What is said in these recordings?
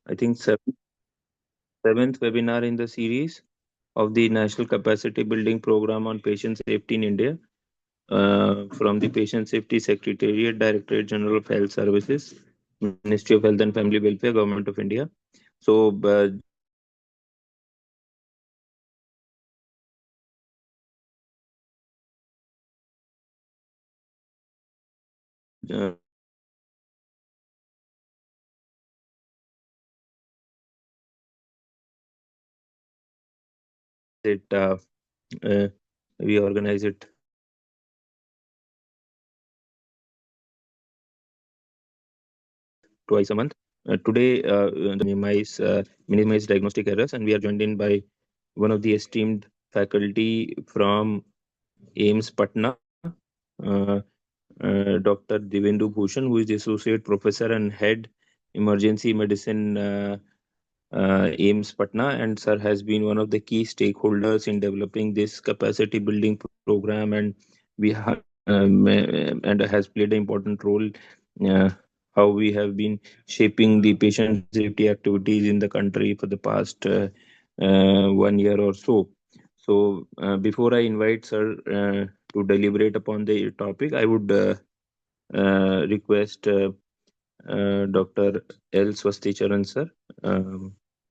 I think seventh webinar in the series of the National Capacity Building Program on Patient Safety in India, from the Patient Safety Secretariat, Directorate General of Health Services, Ministry of Health and Family Welfare, Government of India. So, just to it uh, we organize it twice a month. Today, minimize diagnostic errors, and we are joined in by one of the esteemed faculty from AIMS Patna, uh, Dr. Divendu Bhushan, who is the associate professor and head emergency medicine, AIMS Patna, and sir has been one of the key stakeholders in developing this capacity building program, and we have and has played an important role, uh, how we have been shaping the patient safety activities in the country for the past 1 year or so. So, before I invite sir to deliberate upon the topic, I would request Dr. L. Swasticharan sir,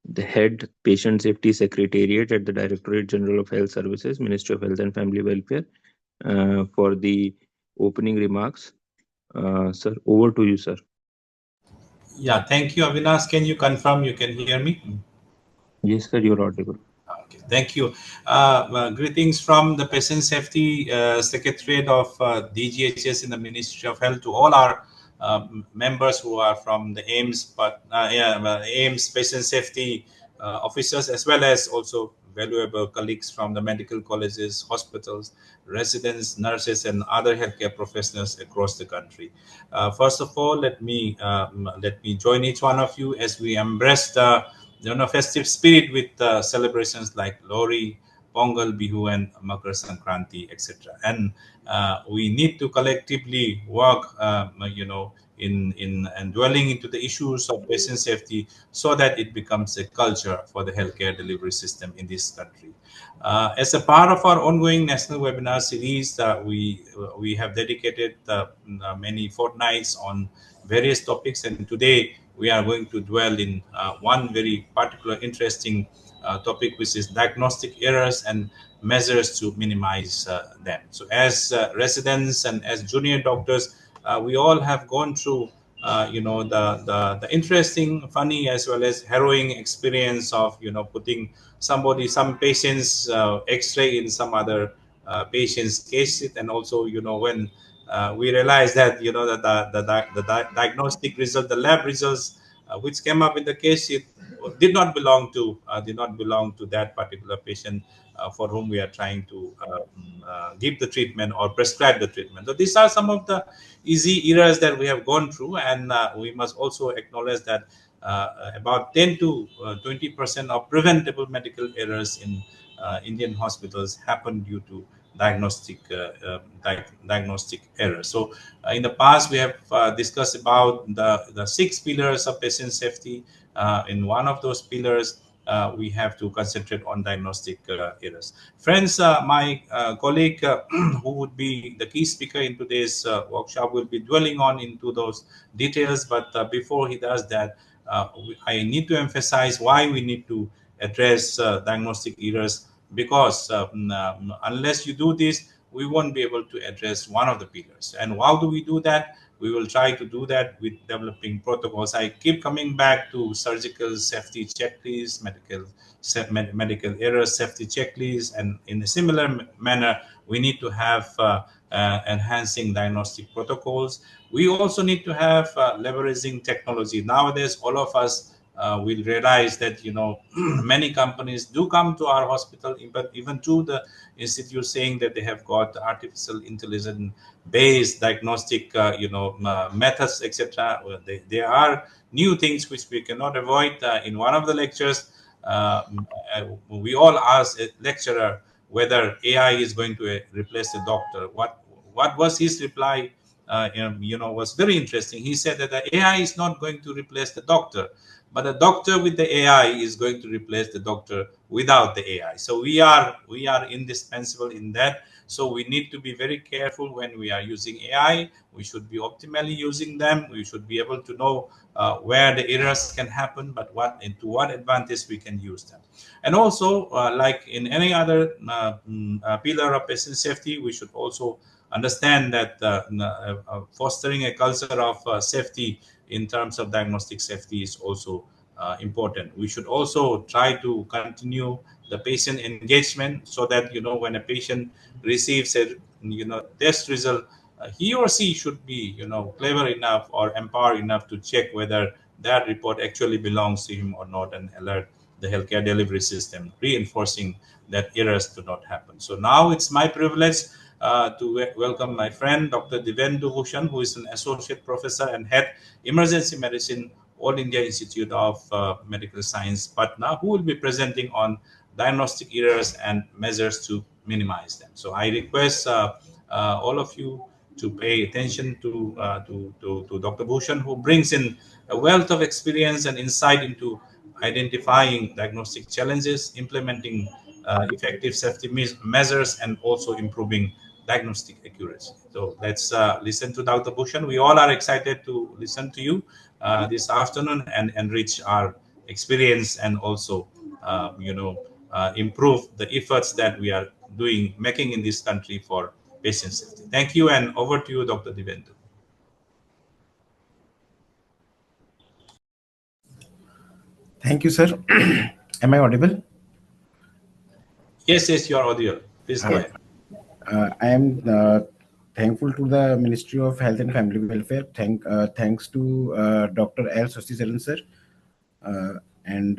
the head Patient Safety Secretariat at the Directorate General of Health Services, Ministry of Health and Family Welfare, for the opening remarks. Sir, over to you, sir. Yeah, thank you, Avinash. Can you confirm you can hear me? Yes, sir, you're audible. Okay, thank you. Greetings from the Patient Safety Secretariat of DGHS in the Ministry of Health to all our members who are from the AIMS, AIMS Patient Safety officers, as well as also valuable colleagues from the medical colleges, hospitals, residents, nurses, and other healthcare professionals across the country. First of all, let me join each one of you as we embrace the festive spirit with celebrations like Lori, Pongal, Bihu, and Makar Sankranti, etc. And we need to collectively work, in and dwelling into the issues of patient safety so that it becomes a culture for the healthcare delivery system in this country. As a part of our ongoing national webinar series, we have dedicated many fortnights on various topics, and today we are going to dwell in one very particular interesting topic, which is diagnostic errors and measures to minimize them. So, as residents and as junior doctors, we all have gone through, the interesting, funny, as well as harrowing experience of, putting some patient's X-ray in some other patient's case, and also, when we realized that the diagnostic result, the lab results which came up in the case sheet did not belong to that particular patient for whom we are trying to give the treatment or prescribe the treatment. So these are some of the easy errors that we have gone through, and we must also acknowledge that about 10 to 20% of preventable medical errors in Indian hospitals happen due to diagnostic errors. So, in the past, we have discussed about the six pillars of patient safety. In one of those pillars, we have to concentrate on diagnostic errors. Friends, my colleague, who would be the key speaker in today's workshop, will be dwelling on into those details. But before he does that, I need to emphasize why we need to address diagnostic errors, because unless you do this, we won't be able to address one of the pillars. And how do we do that? We will try to do that with developing protocols. I keep coming back to surgical safety checklists, medical error safety checklists, and in a similar manner, we need to have enhancing diagnostic protocols. We also need to have leveraging technology. Nowadays, all of us will realize that many companies do come to our hospital, but even to the institute, saying that they have got artificial intelligence based diagnostic methods, etc. There are new things which we cannot avoid. In one of the lectures, we all asked a lecturer whether AI is going to replace the doctor. What was his reply? was very interesting. He said that the AI is not going to replace the doctor, but the doctor with the AI is going to replace the doctor without the AI. So we are indispensable in that. So we need to be very careful when we are using AI. We should be optimally using them. We should be able to know where the errors can happen, but what and to what advantage we can use them. And also, like in any other pillar of patient safety, we should also understand that fostering a culture of safety in terms of diagnostic safety is also important. We should also try to continue the patient engagement, so that when a patient receives a test result, he or she should be clever enough or empowered enough to check whether that report actually belongs to him or not, and alert the healthcare delivery system, reinforcing that errors do not happen. So now it's my privilege to welcome my friend Dr. Divendu Bhushan, who is an associate professor and head emergency medicine, All India Institute of Medical Science, Patna, who will be presenting on diagnostic errors and measures to minimize them. So I request all of you to pay attention to Dr. Bhushan, who brings in a wealth of experience and insight into identifying diagnostic challenges, implementing effective safety measures, and also improving diagnostic accuracy. So let's listen to Dr. Bhushan. We all are excited to listen to you this afternoon and enrich our experience, and also, improve the efforts that we are making in this country for patient safety. Thank you, and over to you, Dr. Divendu. Thank you, sir. Am I audible? Yes, yes, you are audio. Please go Uh, ahead. I am thankful to the Ministry of Health and Family Welfare. Thanks to Dr. L. Swasticharan sir, and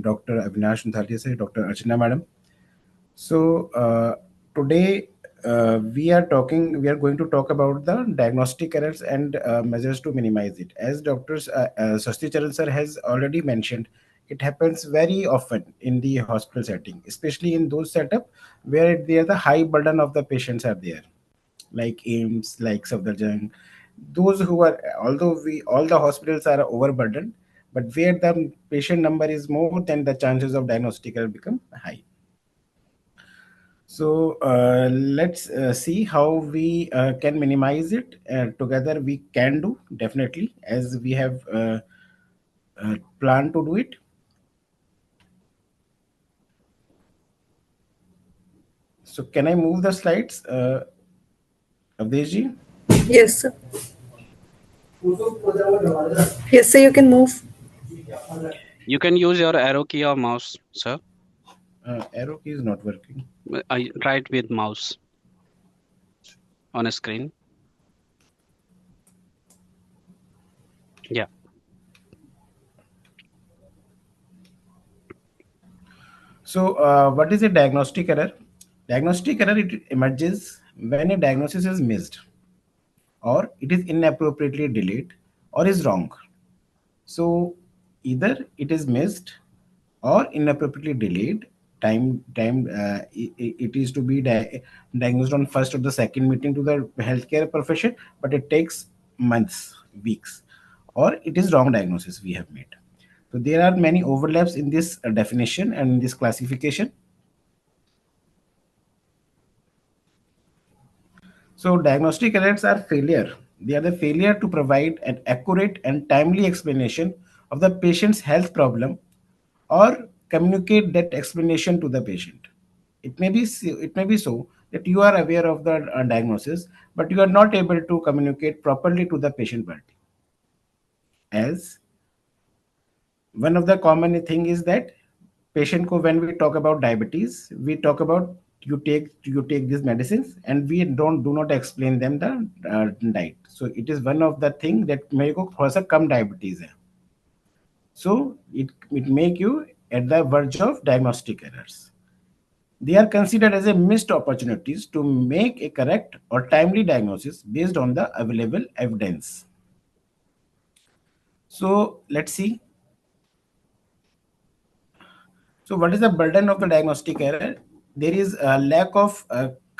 Dr. Avinash Nathalia sir, Dr. Archana madam. So today we are going to talk about the diagnostic errors and measures to minimize it. As Dr. Sasti Charan sir has already mentioned, it happens very often in the hospital setting, especially in those setup where there the high burden of the patients are there, like AIMS, like Safdarjung. Those who are, although we all the hospitals are overburdened, but where the patient number is more, then the chances of diagnostic error become high. So let's see how we can minimize it. Together we can do, definitely, as we have planned to do it. So can I move the slides, Avdesh? Yes, sir. Yes, sir, you can move. You can use your arrow key or mouse, sir. Arrow key is not working. I tried with mouse on a screen. Yeah. So what is a diagnostic error? Diagnostic error, it emerges when a diagnosis is missed, or it is inappropriately delayed, or is wrong. So either it is missed or inappropriately delayed. It is to be diagnosed on first or the second meeting to the healthcare profession, but it takes months, weeks, or it is wrong diagnosis we have made. So there are many overlaps in this definition and in this classification. So diagnostic errors are failure. They are the failure to provide an accurate and timely explanation of the patient's health problem, or communicate that explanation to the patient. It may be so that you are aware of the diagnosis, but you are not able to communicate properly to the patient party. As one of the common thing is that patient ko, when we talk about diabetes, we talk about you take these medicines, and we do not explain them the diet. So it is one of the thing that मेरे को थोड़ा सा कम diabetes है. So it make you at the verge of diagnostic errors. They are considered as a missed opportunities to make a correct or timely diagnosis based on the available evidence. So let's see. So what is the burden of the diagnostic error? There is a lack of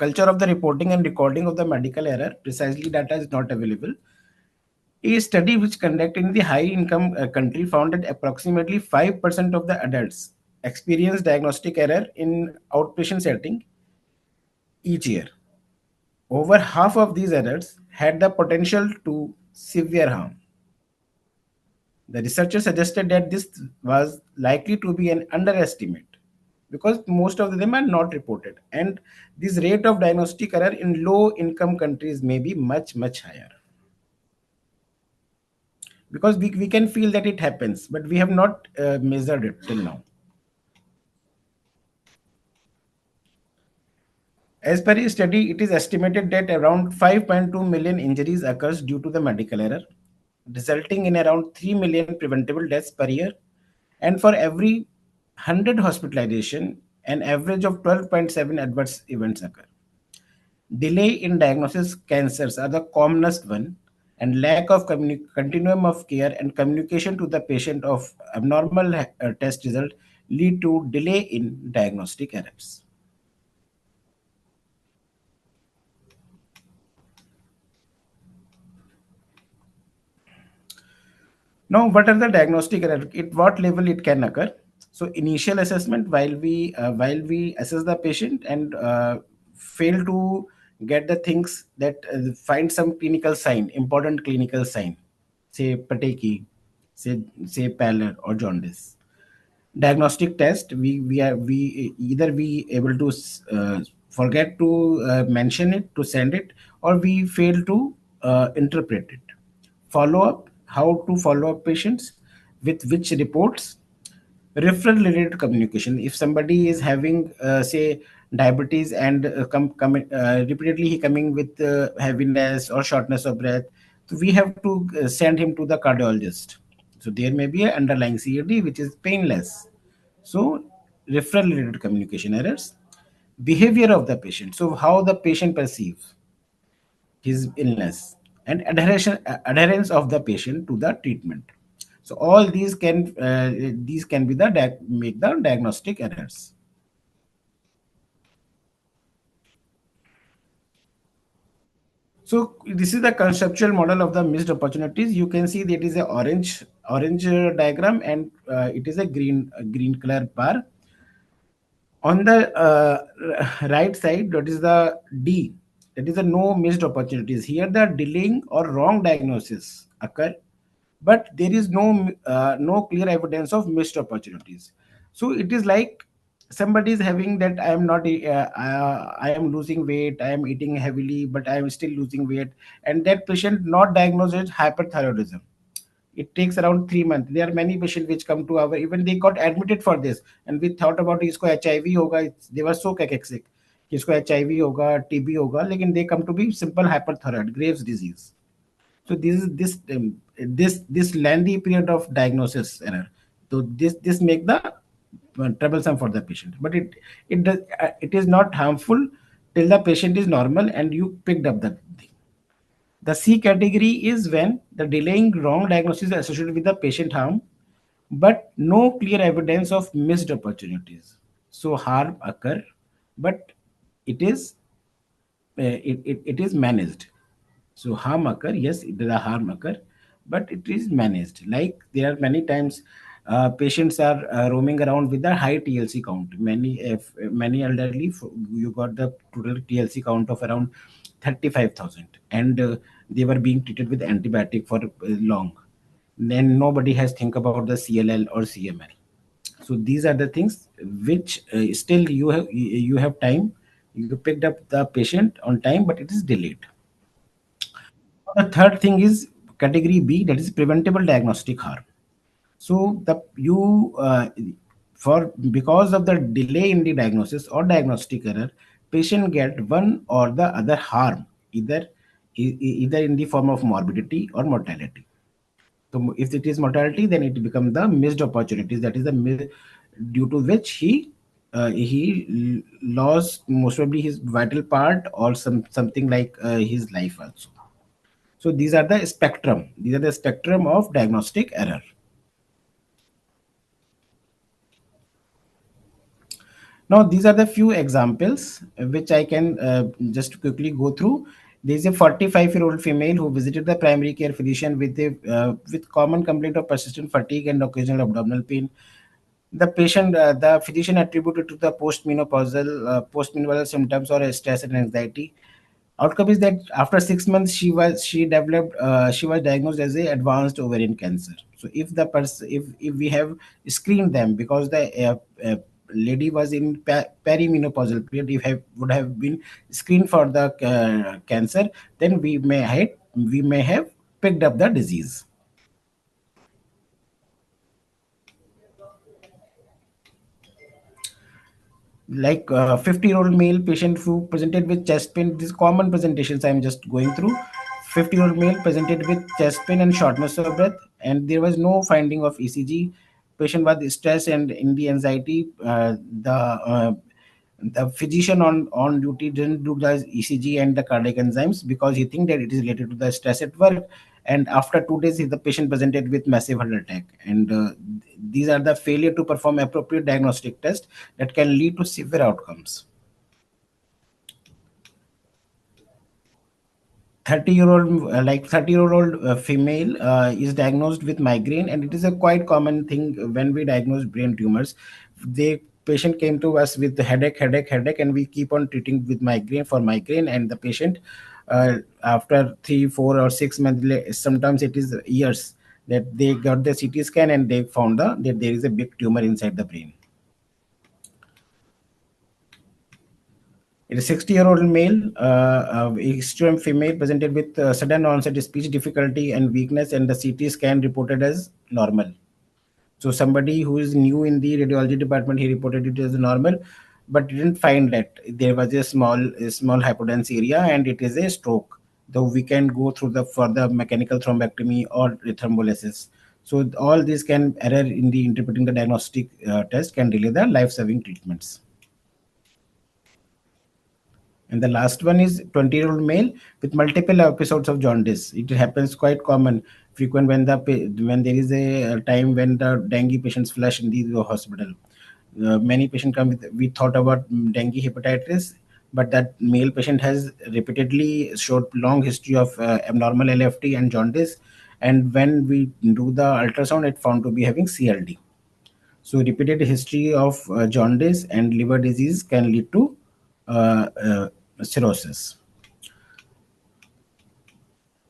culture of the reporting and recording of the medical error, precisely data is not available. A study which conducted in the high income country found that approximately 5% of the adults experience diagnostic error in outpatient setting each year. Over half of these errors had the potential to severe harm. The researchers suggested that this was likely to be an underestimate because most of them are not reported, and this rate of diagnostic error in low income countries may be much higher. Because we can feel that it happens, but we have not measured it till now. As per a study, it is estimated that around 5.2 million injuries occurs due to the medical error, resulting in around 3 million preventable deaths per year. And for every 100 hospitalization, an average of 12.7 adverse events occur. Delay in diagnosis cancers are the commonest one, and lack of continuum of care and communication to the patient of abnormal test result lead to delay in diagnostic errors. Now, what are the diagnostic error? At what level it can occur? So, initial assessment, while we assess the patient and fail to get the things that find some clinical sign, important clinical sign, say petechiae, say pallor or jaundice. Diagnostic test, we either we able to forget to mention it, to send it, or we fail to interpret it. Follow up, how to follow up patients with which reports. Referral related communication, if somebody is having say diabetes and repeatedly he coming with heaviness or shortness of breath, so we have to send him to the cardiologist. So there may be an underlying CAD which is painless. So referral related communication errors. Behavior of the patient, so how the patient perceives his illness, and adherence of the patient to the treatment. So all these can be the make the diagnostic errors. So this is the conceptual model of the missed opportunities. You can see that it is a orange diagram, and it is a green color bar. On the right side, that is the D, that is the no missed opportunities. Here the delaying or wrong diagnosis occur, but there is no clear evidence of missed opportunities. So it is like somebody is having that I am not I am losing weight, I am eating heavily, but I am still losing weight, and that patient not diagnosed as hyperthyroidism. It takes around 3 months. There are many patients which come to our, even they got admitted for this, and we thought about isko HIV hoga. They were so sick कि इसको HIV होगा, TB होगा, लेकिन they come to be simple hyperthyroid, Graves disease. So this lengthy period of diagnosis error. So this make the troublesome for the patient, but it is not harmful till the patient is normal and you picked up the thing. The C category is when the delaying wrong diagnosis is associated with the patient harm, but no clear evidence of missed opportunities. So harm occur, but it is it is managed. So harm occur, yes, the harm occur, but it is managed. Like there are many times patients are roaming around with a high TLC count. Many elderly, you got the total TLC count of around 35,000, and they were being treated with antibiotic for long. Then nobody has think about the CLL or CML. So these are the things which still you have time. You picked up the patient on time, but it is delayed. The third thing is category B, that is preventable diagnostic harm. So the you for because of the delay in the diagnosis or diagnostic error, patient get one or the other harm, either in the form of morbidity or mortality. So if it is mortality, then it becomes the missed opportunities. That is the due to which he lost most probably his vital part or something like his life also. So these are the spectrum. These are the spectrum of diagnostic error. Now, these are the few examples which I can just quickly go through. There is a 45-year-old female who visited the primary care physician with common complaint of persistent fatigue and occasional abdominal pain. The physician attributed to the postmenopausal symptoms or stress and anxiety. Outcome is that after 6 months, she was diagnosed as a advanced ovarian cancer. So if we have screened them, because the lady was in perimenopausal period, if have would have been screened for the cancer, then we may have picked up the disease. Like 50-year-old male patient who presented with chest pain. These common presentations I'm just going through. 50-year-old male presented with chest pain and shortness of breath, and there was no finding of ECG. Patient was stressed and in the anxiety. The physician on duty didn't do the ECG and the cardiac enzymes because he think that it is related to the stress at work. And after 2 days, the patient presented with massive heart attack. And these are the failure to perform appropriate diagnostic test that can lead to severe outcomes. 30-year-old female is diagnosed with migraine, and it is a quite common thing when we diagnose brain tumors. The patient came to us with the headache, and we keep on treating with migraine, and the patient after 3, 4, or 6 months, sometimes it is years, that they got the CT scan and they found that there is a big tumor inside the brain. It is a 60-year-old male, extreme female, presented with sudden onset speech difficulty and weakness, and the CT scan reported as normal. So somebody who is new in the radiology department, he reported it as normal, but didn't find that there was a small hypodense area and it is a stroke. Though we can go through the further mechanical thrombectomy or thrombolysis. So all this can error in the interpreting the diagnostic test can delay the life-saving treatments. And the last one is 20-year-old male with multiple episodes of jaundice. It happens quite frequent when there is a time when the dengue patients flush in the hospital. Many patients come with, we thought about dengue hepatitis, but that male patient has repeatedly showed long history of abnormal LFT and jaundice. And when we do the ultrasound, it found to be having CLD. So repeated history of jaundice and liver disease can lead to cirrhosis.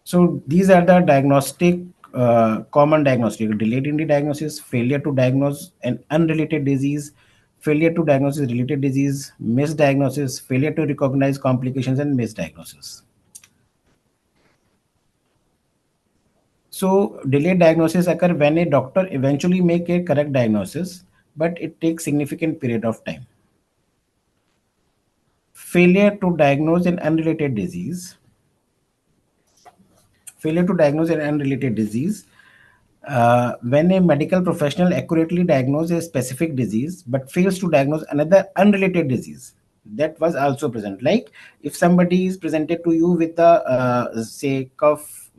So these are the common diagnostic: delayed in the diagnosis, failure to diagnose an unrelated disease, failure to diagnose a related disease, misdiagnosis, failure to recognize complications, and misdiagnosis. So delayed diagnosis occur when a doctor eventually make a correct diagnosis, but it takes significant period of time. Failure to diagnose an unrelated disease. Failure to diagnose an unrelated disease. When a medical professional accurately diagnoses a specific disease but fails to diagnose another unrelated disease that was also present. Like if somebody is presented to you with the say cough,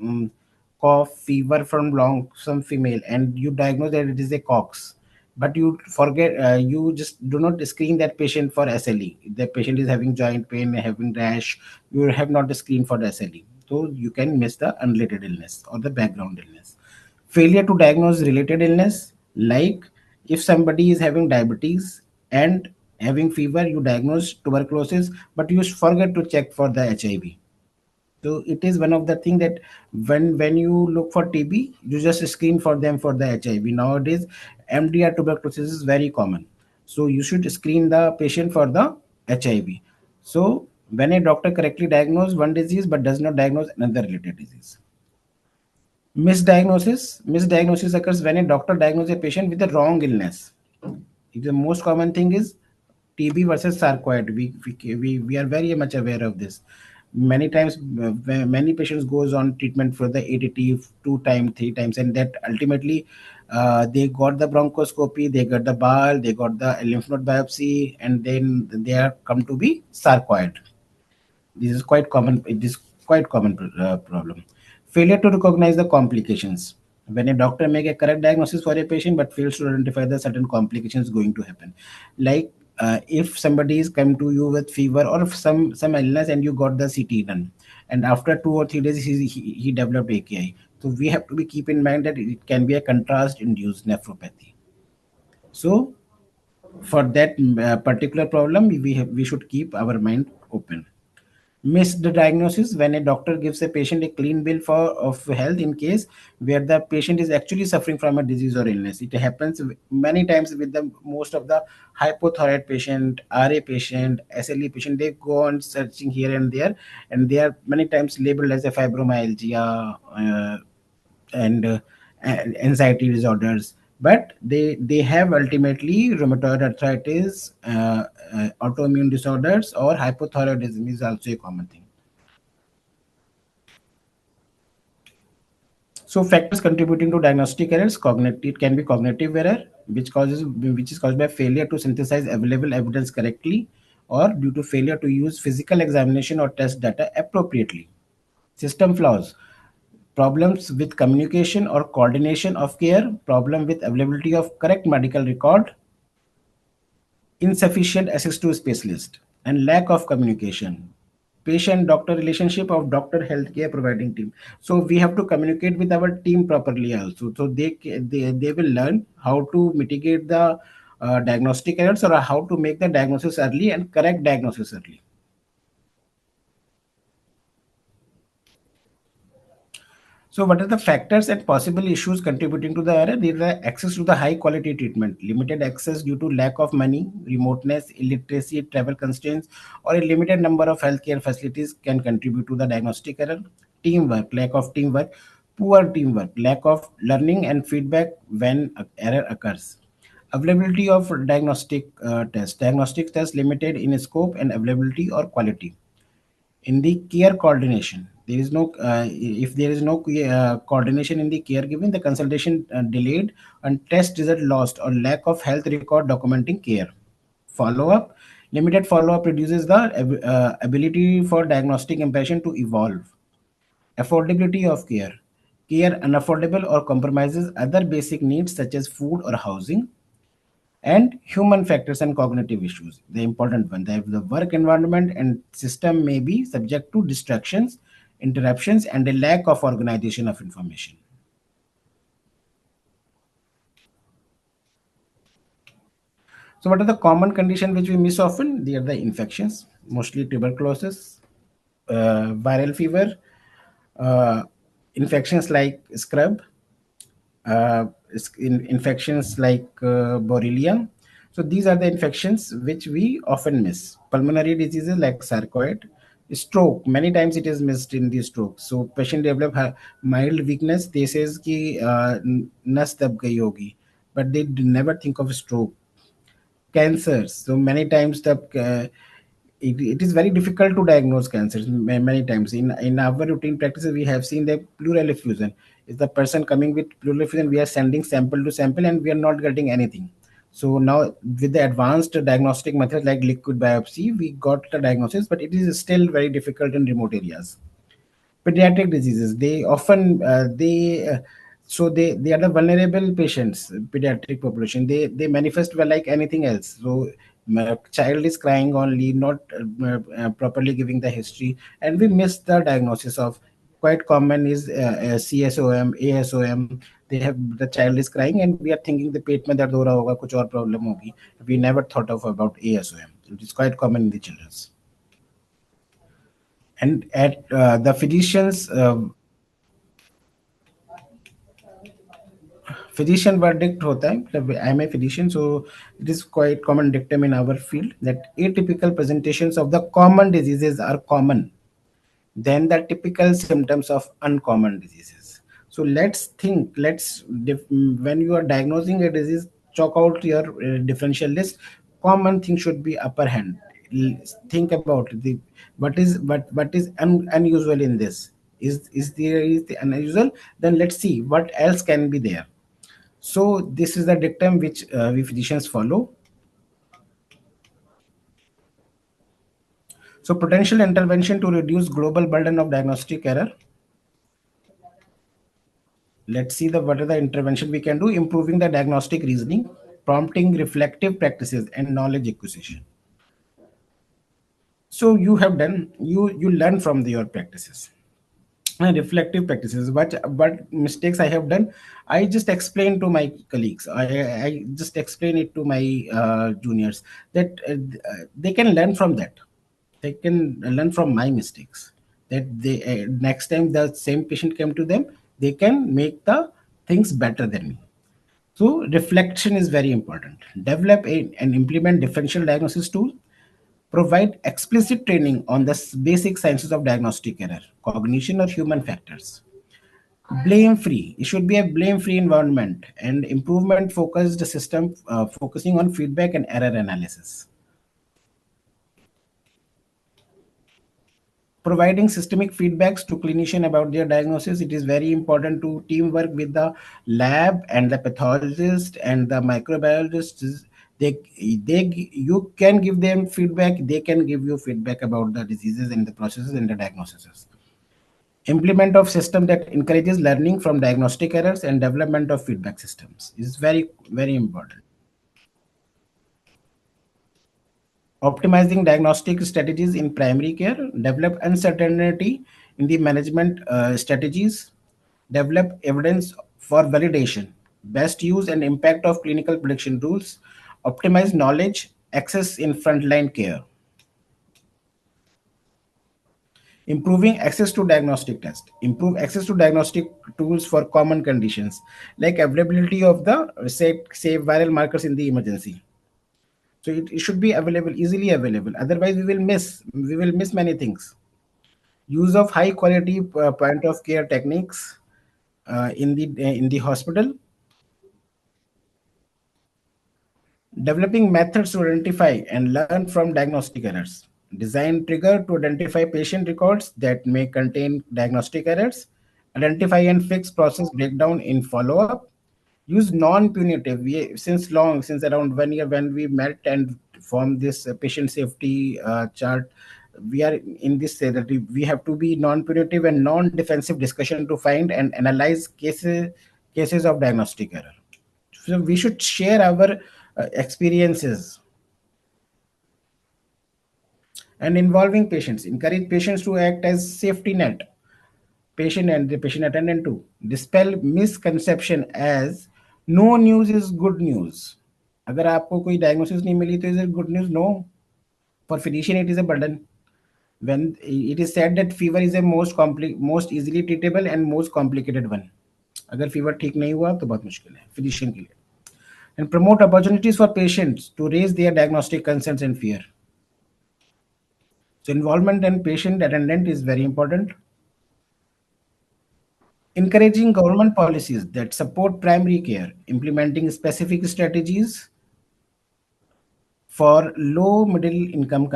fever from long some female, and you diagnose that it is a cox, but you forget, you just do not screen that patient for SLE. The patient is having joint pain, having rash, you have not screened for the SLE, so you can miss the unrelated illness or the background illness. Failure to diagnose related illness, like if somebody is having diabetes and having fever, you diagnose tuberculosis, but you forget to check for the HIV. So it is one of the thing that when you look for TB, you just screen for them for the HIV. Nowadays, MDR tuberculosis is very common. So you should screen the patient for the HIV. So when a doctor correctly diagnoses one disease but does not diagnose another related disease. Misdiagnosis occurs when a doctor diagnoses a patient with the wrong illness. The most common thing is TB versus sarcoid. We are very much aware of this. Many times, many patients goes on treatment for the ADT 2 times, 3 times, and that ultimately they got the bronchoscopy, they got the bile, they got the lymph node biopsy, and then they are come to be sarcoid. This is quite common. It is quite common problem. Failure to recognize the complications. When a doctor make a correct diagnosis for a patient but fails to identify the certain complications going to happen, like if somebody is come to you with fever or some illness and you got the CT done, and after 2 or 3 days he developed AKI. So we have to be keep in mind that it can be a contrast induced nephropathy. So for that particular problem, we should keep our mind open. Missed diagnosis: when a doctor gives a patient a clean bill for of health in case where the patient is actually suffering from a disease or illness. It happens many times with the most of the hypothyroid patient, RA patient, SLE patient. They go on searching here and there, and they are many times labeled as a fibromyalgia, and anxiety disorders, but they have ultimately rheumatoid arthritis, autoimmune disorders, or hypothyroidism is also a common thing. So factors contributing to diagnostic errors: cognitive, it can be cognitive error, which is caused by failure to synthesize available evidence correctly, or due to failure to use physical examination or test data appropriately. System flaws: problems with communication or coordination of care, problem with availability of correct medical record, insufficient access to specialist, and lack of communication. Patient doctor relationship of doctor healthcare providing team. So we have to communicate with our team properly also. So they will learn how to mitigate the diagnostic errors, or how to make the diagnosis early and correct diagnosis early. So, what are the factors and possible issues contributing to the error? There are access to the high quality treatment, limited access due to lack of money, remoteness, illiteracy, travel constraints, or a limited number of healthcare facilities can contribute to the diagnostic error. Teamwork, lack of teamwork, poor teamwork, lack of learning and feedback when error occurs. Availability of diagnostic tests limited in scope and availability or quality. In the care coordination, there is no if there is no coordination in the care given, the consultation delayed and test result lost, or lack of health record documenting care. Follow up: limited follow up reduces the ability for diagnostic impatient to evolve. Affordability of care: care unaffordable or compromises other basic needs such as food or housing. And human factors and cognitive issues, the important one, the work environment and system may be subject to distractions, interruptions, and a lack of organization of information. So what are the common conditions which we miss often? They are the infections, mostly tuberculosis, viral fever, uh, infections like scrub, infections like Borrelia. So these are the infections which we often miss. Pulmonary diseases like sarcoid, stroke. Many times it is missed in the stroke. So patient develop mild weakness. They says ki nas dab gayi hogi, but they never think of stroke. Cancers. So many times it is very difficult to diagnose cancers. Many times in our routine practices, we have seen the pleural effusion. Is the person coming with pleural effusion, we are sending sample to sample and we are not getting anything. So now with the advanced diagnostic methods like liquid biopsy, we got the diagnosis, but it is still very difficult in remote areas. Pediatric diseases, they often they are the vulnerable patients. Pediatric population, they manifest well like anything else. So child is crying only, not properly giving the history, and we miss the diagnosis of. Quite common is CSOM, ASOM. They have, the child is crying and we are thinking the पेट में दर्द हो रहा होगा, कुछ और problem होगी. We never thought of about ASOM. It is quite common in the children's. And at the physicians physician verdict होता है, मतलब I am a physician, so it is quite common dictum in our field that atypical presentations of the common diseases are common than the typical symptoms of uncommon diseases. So let's think, when you are diagnosing a disease, chalk out your differential list. Common thing should be upper hand. Think about the what is unusual in this. Is the unusual? Then let's see what else can be there. So this is the dictum which we physicians follow. So potential intervention to reduce global burden of diagnostic error. Let's see the what are the intervention we can do. Improving the diagnostic reasoning. prompting reflective practices and knowledge acquisition. So you have done, you learn from your practices and reflective practices. What mistakes I have done, I just explain to my colleagues, I just explain it to my juniors, that they can learn from that, they can learn from my mistakes, that they next time the same patient came to them, they can make the things better than me. So reflection is very important. Develop and implement differential diagnosis tool. Provide explicit training on the basic sciences of diagnostic error, cognition, or human factors. Blame free. It should be a blame free environment and improvement focused system focusing on feedback and error analysis. Providing systemic feedbacks to clinician about their diagnosis. It is very important to teamwork with the lab and the pathologist and the microbiologist. They you can give them feedback, they can give you feedback about the diseases and the processes and the diagnoses. Implement of system that encourages learning from diagnostic errors and development of feedback systems is very important. Optimizing diagnostic strategies in primary care. Develop uncertainty in the management strategies. Develop evidence for validation. Best use and impact of clinical prediction rules. Optimize knowledge access in frontline care. Improving access to diagnostic tests. Improve access to diagnostic tools for common conditions, like availability of the say viral markers in the emergency. So it should be available, easily available, otherwise we will miss many things. Use of high quality point of care techniques in the hospital. Developing methods to identify and learn from diagnostic errors. Design trigger to identify patient records that may contain diagnostic errors. Identify and fix process breakdown in follow-up. Use non-punitive. Since around 1 year when we met and formed this patient safety chart, we are in this say that we have to be non-punitive and non-defensive discussion to find and analyze cases of diagnostic error. So we should share our experiences. And involving patients. Encourage patients to act as safety net. Patient and the patient attendant to dispel misconception as no news is good news. अगर आपको कोई diagnosis नहीं मिली तो is it good news? No. For physician it is a burden. When it is said that fever is a most easily treatable and most complicated one. अगर fever ठीक नहीं हुआ तो बहुत मुश्किल है physician के लिए. And promote opportunities for patients to raise their diagnostic concerns and fear. So involvement and patient attendant is very important. Encouraging government policies that support primary care, implementing specific strategies for low middle income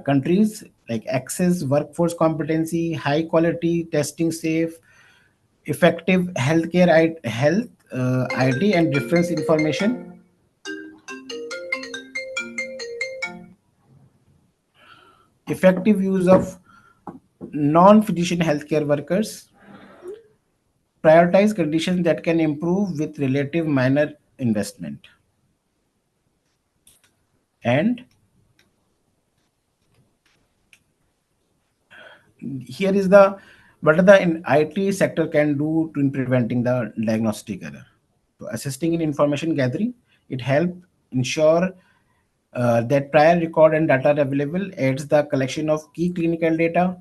countries, like access, workforce competency, high quality testing, safe, effective healthcare, IT and reference information. Effective use of non-physician healthcare workers. Prioritize conditions that can improve with relative minor investment. And here is the what the IT sector can do to in preventing the diagnostic error. So assisting in information gathering, it help ensure that prior record and data are available, aids the collection of key clinical data,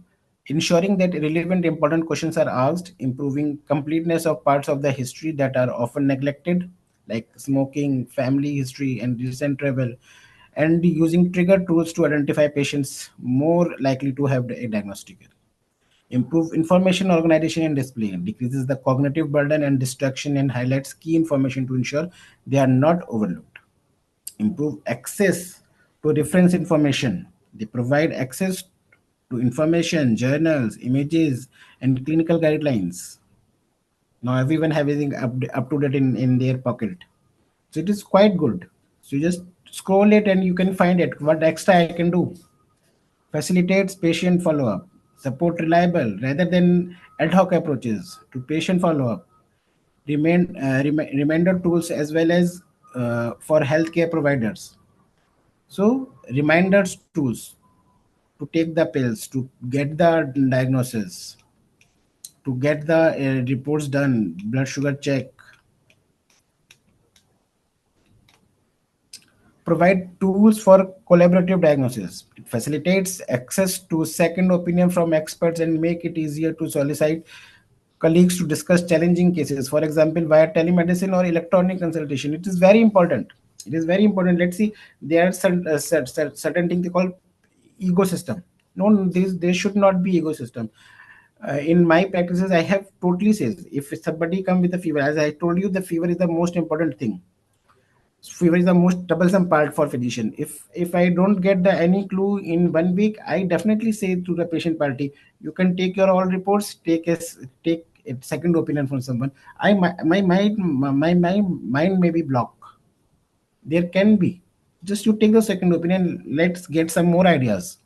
ensuring that relevant important questions are asked, improving completeness of parts of the history that are often neglected, like smoking, family history, and recent travel, and using trigger tools to identify patients more likely to have a diagnostic error. Improve information organization and display, decreases the cognitive burden and distraction, and highlights key information to ensure they are not overlooked. Improve access to reference information. They provide access to information, journals, images, and clinical guidelines. Now everyone having up to date in their pocket. So it is quite good. So you just scroll it and you can find it. What extra I can do? Facilitates patient follow-up. Support reliable rather than ad hoc approaches to patient follow-up. Reminder tools as well as for healthcare providers. So reminders tools to take the pills, to get the diagnosis, to get the reports done, blood sugar check, provide tools for collaborative diagnosis. It facilitates access to second opinion from experts and make it easier to solicit colleagues to discuss challenging cases, for example, via telemedicine or electronic consultation. It is very important. It is very important. Let's see, there are certain things they call ecosystem. No, there should not be ecosystem. In my practices, I have totally says if somebody come with a fever, as I told you, the fever is the most important thing. Fever is the most troublesome part for physician. If I don't get the any clue in 1 week, I definitely say to the patient party, you can take your all reports, take a second opinion from someone. My mind may be blocked. There can be, just you take the second opinion, let's get some more ideas.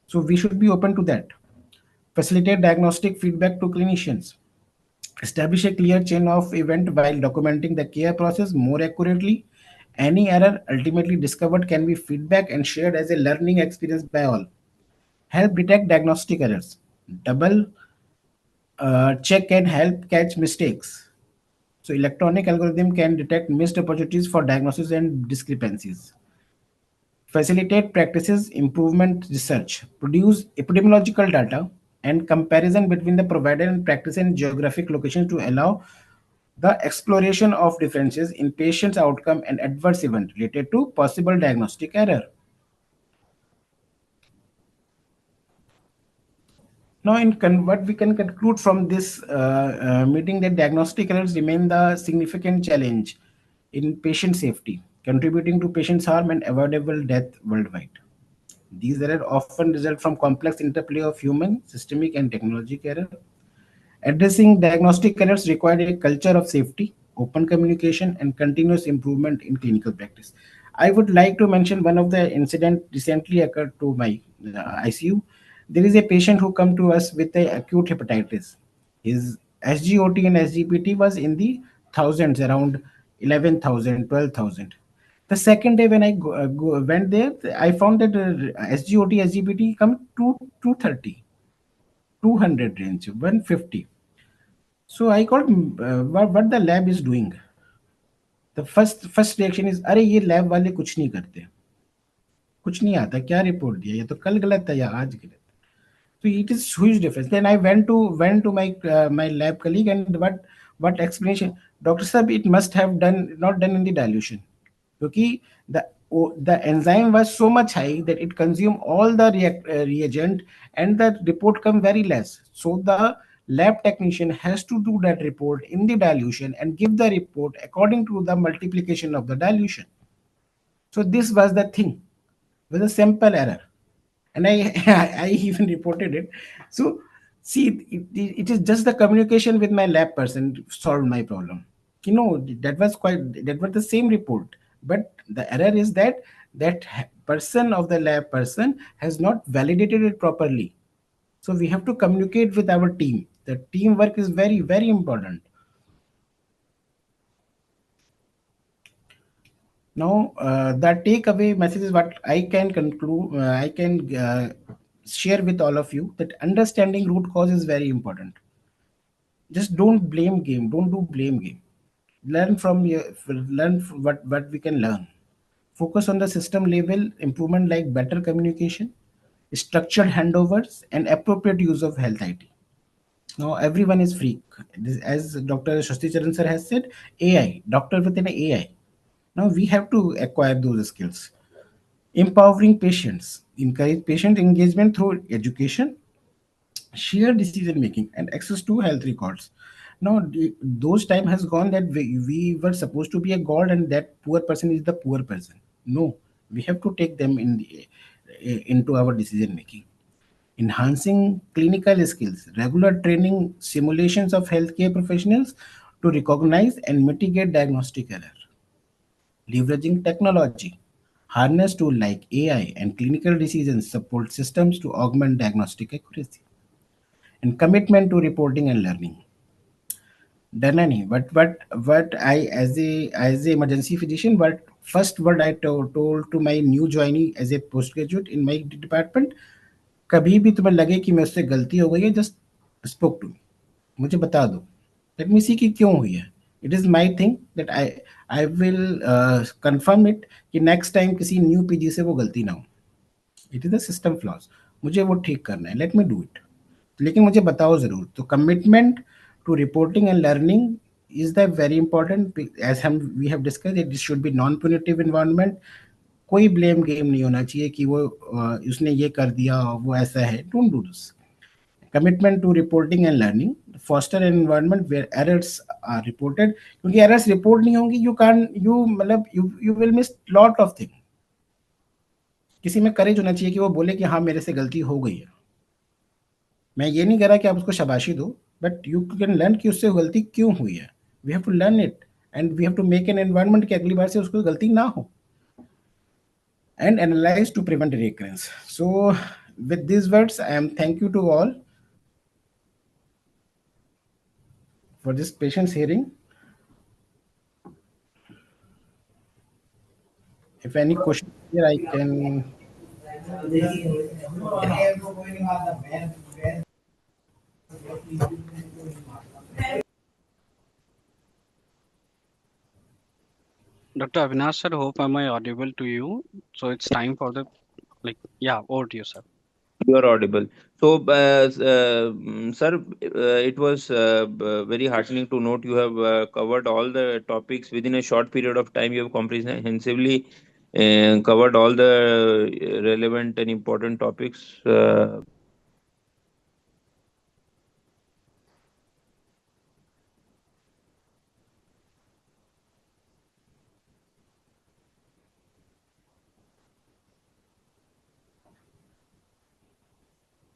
So we should be open to that. Facilitate diagnostic feedback to clinicians. Establish a clear chain of event while documenting the care process more accurately. Any error ultimately discovered can be feedback and shared as a learning experience by all. Help detect diagnostic errors. Double check can help catch mistakes. So electronic algorithm can detect missed opportunities for diagnosis and discrepancies. Facilitate practices improvement research. Produce epidemiological data and comparison between the provider and practice and geographic locations to allow the exploration of differences in patient's outcome and adverse event related to possible diagnostic error. Now, what we can conclude from this meeting that diagnostic errors remain the significant challenge in patient safety, contributing to patient's harm and avoidable death worldwide. These errors often result from complex interplay of human, systemic, and technological error. Addressing diagnostic errors required a culture of safety, open communication, and continuous improvement in clinical practice. I would like to mention one of the incident recently occurred to my ICU. There is a patient who come to us with a acute hepatitis. His SGOT and SGPT was in the thousands, around 11,000, 12,000. The second day when I went there, I found that SGOT, SGPT come to 230, 200 range, 150. So I called what the lab is doing. The first reaction is, अरे ये lab वाले कुछ नहीं करते, कुछ नहीं आता, क्या रिपोर्ट दिया, ये तो कल गलत था या आज गलत. So it is huge difference. Then I went to my lab colleague, and what explanation? Doctor Sahab, it must have done not done in the dilution. Because the enzyme was so much high that it consumed all the reagent, and the report come very less. So the lab technician has to do that report in the dilution and give the report according to the multiplication of the dilution. So this was the thing, was a simple error, and I I even reported it. So see, it is just the communication with my lab person solved my problem. That was the same report, but the error is that person of the lab person has not validated it properly. So we have to communicate with our team. The teamwork is very, very important. Now, the takeaway message is what I can conclude. I can share with all of you that understanding root cause is very important. Just don't blame game. Don't do blame game. Learn what we can learn. Focus on the system level improvement like better communication, structured handovers, and appropriate use of health IT. Now everyone is freak. As Dr. Shasti Charan sir has said, AI, doctor within AI. Now we have to acquire those skills. Empowering patients, encourage patient engagement through education, shared decision making, and access to health records. Now those time has gone that we were supposed to be a god and that poor person is the poor person. No, we have to take them into our decision making. Enhancing clinical skills, regular training, simulations of healthcare professionals to recognize and mitigate diagnostic error. Leveraging technology, harness tools like AI and clinical decision support systems to augment diagnostic accuracy. And commitment to reporting and learning. डरना नहीं, but I as a emergency physician, but first word I told to my new joinee as a postgraduate in my department, कभी भी तुम्हें लगे कि मैं उससे गलती हो गई है, जस्ट स्पोक टू मी, मुझे बता दो, लेट मी सी कि क्यों हुई है. It is my thing that I will confirm it कि नेक्स्ट टाइम किसी न्यू पीजी से वो गलती ना हो. It is the system flaws, मुझे वो ठीक करना है, लेट मी डू इट. लेकिन मुझे बताओ ज़रूर. तो commitment to reporting and learning is the very important. As हम we have discuss it should be non punitive environment. कोई ब्लेम गेम नहीं होना चाहिए कि वो उसने ये कर दिया, वो ऐसा है. Don't do this. Commitment to reporting and learning, foster an environment where errors are reported. क्योंकि एरर्स रिपोर्ट नहीं होंगी, यू कैन यू मतलब you will miss lot of thing. किसी में करेज होना चाहिए कि वो बोले कि हाँ मेरे से गलती हो गई है. मैं ये नहीं कह रहा कि आप उसको शाबाशी दो, बट यू कैन लर्न कि उससे गलती क्यों हुई है. We have to learn it and we have to make an environment कि अगली बार से उसको गलती ना हो. And analyze to prevent recurrence. So, with these words, I am thank you to all for this patient's hearing. If any question here, I can. Dr. Avinash sir, hope am I audible to you? So it's time for the yeah, over to you, sir. You are audible. So, sir, it was very heartening to note you have covered all the topics within a short period of time. You have comprehensively covered all the relevant and important topics.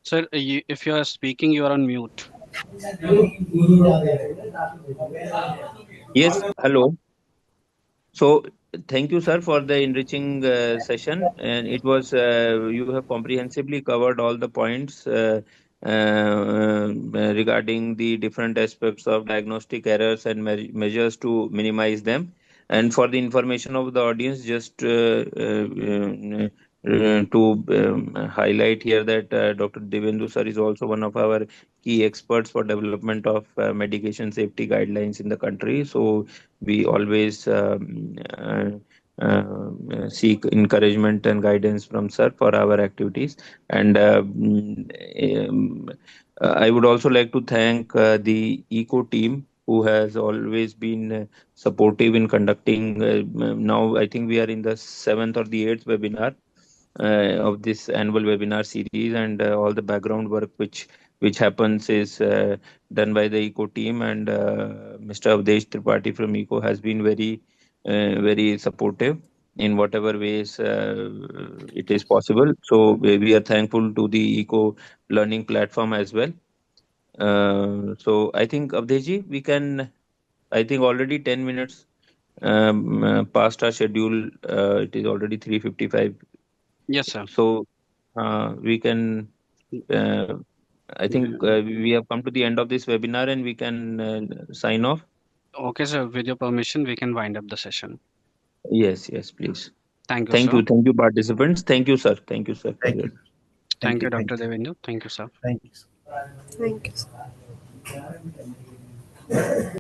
Sir, if you are speaking, you are on mute. Yes, hello. So, thank you, sir, for the enriching session. And it was, you have comprehensively covered all the points regarding the different aspects of diagnostic errors and measures to minimize them. And for the information of the audience, just to highlight here that Dr. Devendu sir is also one of our key experts for development of medication safety guidelines in the country. So, we always seek encouragement and guidance from sir for our activities. And I would also like to thank the eco team who has always been supportive in conducting. Now I think we are in the seventh or the eighth webinar of this annual webinar series, and all the background work which happens is done by the eco team. And Mr. Avdesh Tripathi from eco has been very supportive in whatever ways it is possible. So we are thankful to the eco learning platform as well. So I think, Avdesh, we can, I think already 10 minutes past our schedule. It is already 3:55. Yes, sir. So we can, uh, I think we have come to the end of this webinar, and we can sign off. Okay, sir. With your permission, we can wind up the session. Yes, yes, please. Thank you, sir. Thank you, participants. Thank you, sir, for Thank your you. Thank Thank you. you, Thank Dr. you. Devendu. Thank you, sir. Thank you. Thank you.